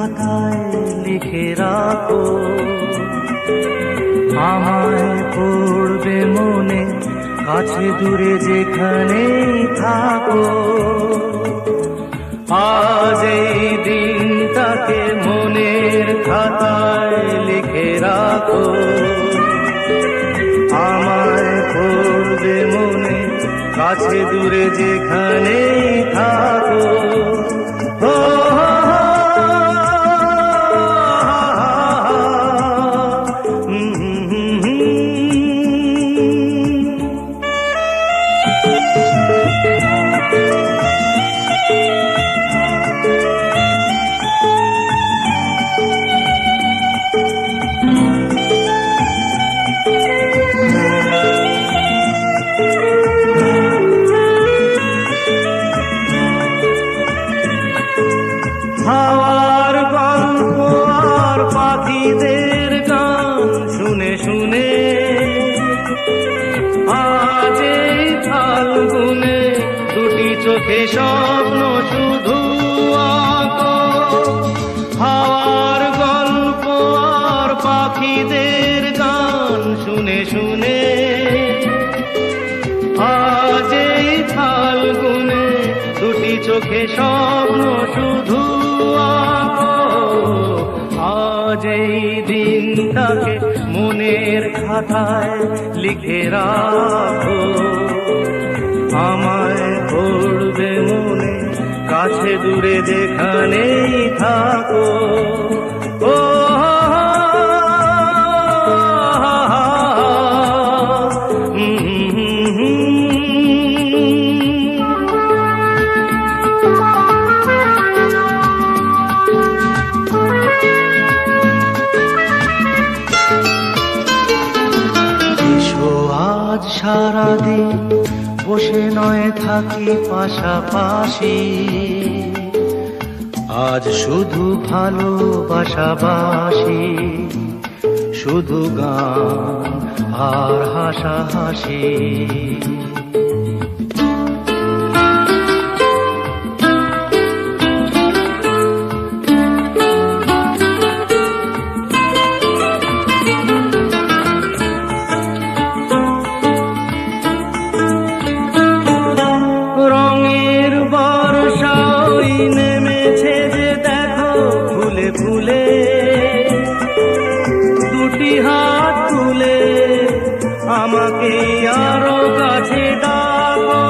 খাতায় লিখে রাখো, আমায় পড়বে মনে, কাছে দূরে যেখানেই থাকো। আজ এই দিনটাকে মনের খাতায় লিখে রাখো, আমায় পড়বে মনে, কাছে দূরে যেখানেই থাকো। হাওয়ার গল্প আর পাখিদের গান শুনে শুনে আজ এই ফাল্গুনে দুটি চোখে স্বপ্ন শুধু আঁকো। হাওয়ার গল্প আর পাখিদের গান শুনে শুনে আজ এই ফাল্গুনে দুটি চোখে স্বপ্ন শুধু আঁকো। আজ এই দিনটাকে মনের খাতায় লিখে রাখো, আমায় পড়বে মনে, কাছে দূরে যেখানেই থাকো। ও আজ সারাদিন বসে নয় থাকি পাশাপাশি, আজ শুধু ভালোবাসাবাসি, শুধু গান আর হাসাহাসি। রঙের বর্ষা ওই নেমেছে যে দেখো ফুলে ফুলে, দুটি হাত তুলে আমাকে আরো কাছে ডাকো।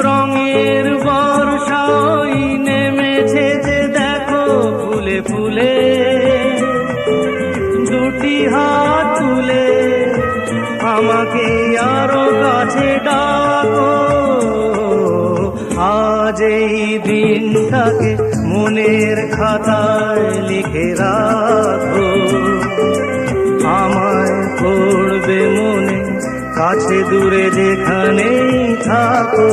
রঙের বর্ষা ওই নেমেছে যে দেখো ফুলে ফুলে, দুটি হাত তুলে আমাকে আরো কাছে ডাকো। আজ এই দিনটাকে মনের খাতায় লিখে রাখো, আমায় পড়বে মনে, কাছে দূরে যেখানেই থাকো।